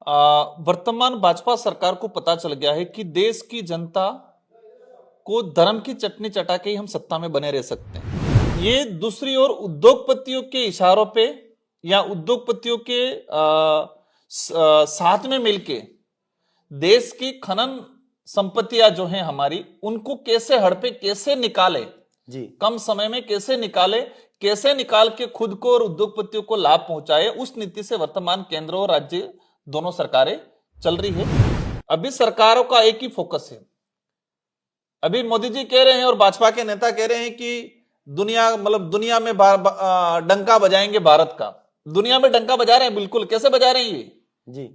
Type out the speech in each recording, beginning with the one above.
वर्तमान भाजपा सरकार को पता चल गया है कि देश की जनता को धर्म की चटनी चटा के ही हम सत्ता में बने रह सकते हैं। ये दूसरी ओर उद्योगपतियों के इशारों पे या उद्योगपतियों के साथ में मिलके देश की खनन संपत्तियां जो हैं हमारी, उनको कैसे हड़पे, कैसे निकाले जी, कम समय में कैसे निकाले, कैसे निकाल के खुद को और उद्योगपतियों को लाभ पहुंचाए, उस नीति से वर्तमान केंद्र और राज्य दोनों सरकारें चल रही है। अभी सरकारों का एक ही फोकस है। अभी मोदी जी कह रहे हैं और भाजपा के नेता कह रहे हैं कि दुनिया में डंका बजाएंगे भारत का। दुनिया में डंका बजा रहे हैं, बिल्कुल। कैसे बजा रहे हैं ये जी?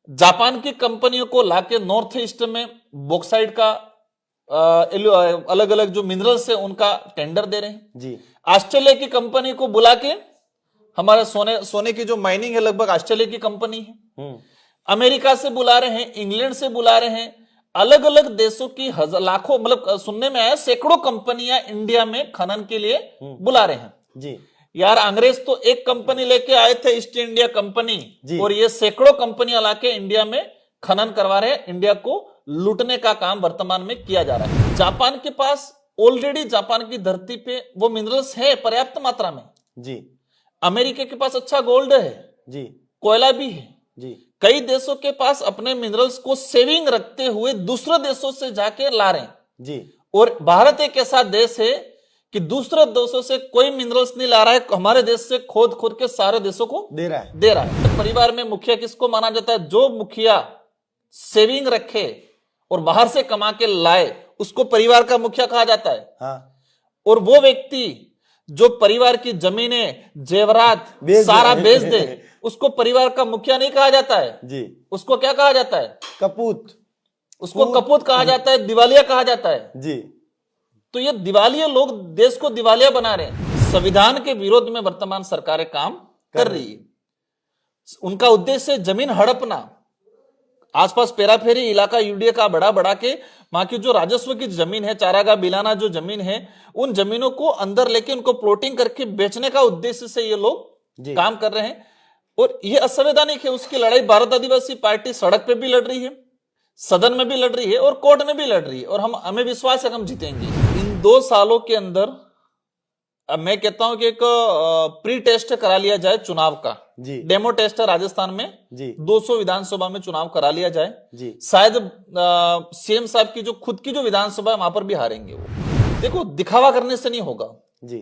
जापान की कंपनियों को लाके नॉर्थ ईस्ट में बॉक्साइट का अलग अलग जो मिनरल्स है उनका टेंडर दे रहे हैं जी। ऑस्ट्रेलिया की कंपनी को बुला के हमारे सोने की जो माइनिंग है, लगभग ऑस्ट्रेलिया की कंपनी है। अमेरिका से बुला रहे हैं, इंग्लैंड से बुला रहे हैं, अलग अलग देशों की लाखों, मतलब सुनने में आया सैकड़ों कंपनियां इंडिया में खनन के लिए बुला रहे हैं जी। यार, अंग्रेज तो एक कंपनी लेके आए थे, ईस्ट इंडिया कंपनी, और ये सैकड़ों कंपनियां लाके इंडिया में खनन करवा रहे हैं। इंडिया को लूटने का काम वर्तमान में किया जा रहा है। जापान के पास ऑलरेडी, जापान की धरती पे वो मिनरल्स है पर्याप्त मात्रा में जी। अमेरिका के पास अच्छा गोल्ड है जी, कोयला भी है जी। कई देशों के पास अपने मिनरल्स को सेविंग रखते हुए दूसरे देशों से जाके ला रहे हैं जी। और भारत एक ऐसा देश है कि दूसरे देशों से कोई मिनरल्स नहीं ला रहा है, हमारे देश से खोद खोद के सारे देशों को दे रहा है। तो परिवार में मुखिया किसको माना जाता है? जो मुखिया सेविंग रखे और बाहर से कमा के लाए, उसको परिवार का मुखिया कहा जाता है। हाँ। और वो व्यक्ति जो परिवार की जमीनें, जेवरात सारा बेच दे, उसको परिवार का मुखिया नहीं कहा जाता है जी। उसको क्या कहा जाता है? कपूत। उसको कपूत कहा जाता है, दिवालिया कहा जाता है जी। तो ये दिवालिया लोग देश को दिवालिया बना रहे हैं। संविधान के विरोध में वर्तमान सरकारें काम कर रही है। उनका उद्देश्य जमीन हड़पना, आसपास पेराफेरी इलाका यूडीए का बढ़ा के वहां की जो राजस्व की जमीन है, चारागाह बिलाना जो जमीन है, उन जमीनों को अंदर लेके उनको प्लॉटिंग करके बेचने का उद्देश्य से ये लोग काम कर रहे हैं। और ये असंवैधानिक है। उसकी लड़ाई भारत आदिवासी पार्टी सड़क पे भी लड़ रही है, सदन में भी लड़ रही है और कोर्ट में भी लड़ रही है। और हमें विश्वास है कि हम जीतेंगे। इन 2 सालों के अंदर मैं कहता हूं कि एक प्री टेस्ट करा लिया जाए चुनाव का जी। डेमो टेस्ट है राजस्थान में जी। 200 विधानसभा में चुनाव करा लिया जाए जी। शायद सीएम साहब की जो खुद की जो विधानसभा है वहां पर भी हारेंगे वो। देखो, दिखावा करने से नहीं होगा जी।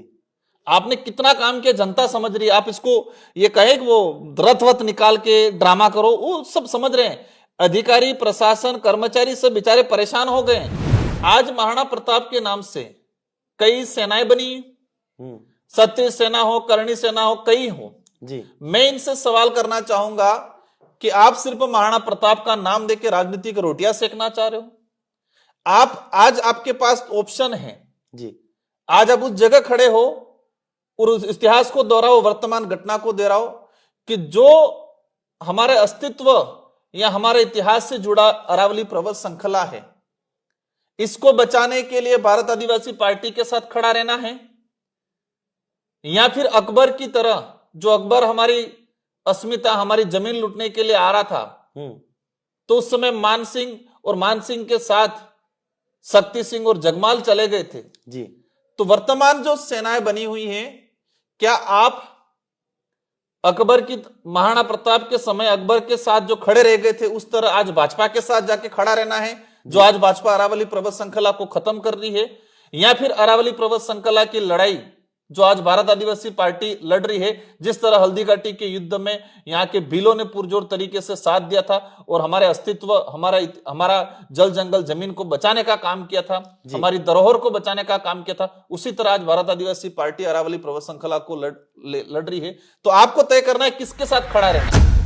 आपने कितना काम किया जनता समझ रही है। आप इसको ये कहे कि वो रथ निकाल के ड्रामा करो, वो सब समझ रहे हैं। अधिकारी, प्रशासन, कर्मचारी सब बेचारे परेशान हो गए हैं। आज महाराणा प्रताप के नाम से कई सेनाएं बनी, सत्य सेना हो, करणी सेना हो, कई हो जी। मैं इनसे सवाल करना चाहूंगा कि आप सिर्फ महाराणा प्रताप का नाम देके राजनीतिक रोटियां सेकना चाह रहे हो? आप आज आपके पास ऑप्शन है जी। आज आप उस जगह खड़े हो और उस इतिहास को दोहराओ, वर्तमान घटना को दोहराओ कि जो हमारे अस्तित्व या हमारे इतिहास से जुड़ा अरावली पर्वत श्रृंखला है, इसको बचाने के लिए भारत आदिवासी पार्टी के साथ खड़ा रहना है, या फिर अकबर की तरह, जो अकबर हमारी अस्मिता, हमारी जमीन लूटने के लिए आ रहा था, तो उस समय मान सिंह के साथ शक्ति सिंह और जगमाल चले गए थे जी। तो वर्तमान जो सेनाएं बनी हुई हैं, क्या आप अकबर की, महाराणा प्रताप के समय अकबर के साथ जो खड़े रह गए थे, उस तरह आज भाजपा के साथ जाके खड़ा रहना है, जो आज भाजपा अरावली पर्वत श्रृंखला को खत्म कर रही है? या फिर अरावली पर्वत श्रृंखला की लड़ाई जो आज भारत आदिवासी पार्टी लड़ रही है, जिस तरह हल्दी घाटी के युद्ध में यहाँ के भीलों ने पुरजोर तरीके से साथ दिया था और हमारे अस्तित्व, हमारा जल जंगल जमीन को बचाने का काम किया था, हमारी धरोहर को बचाने का काम किया था, उसी तरह आज भारत आदिवासी पार्टी अरावली पर्वत श्रृंखला को लड़ रही है। तो आपको तय करना है किसके साथ खड़ा रहना है।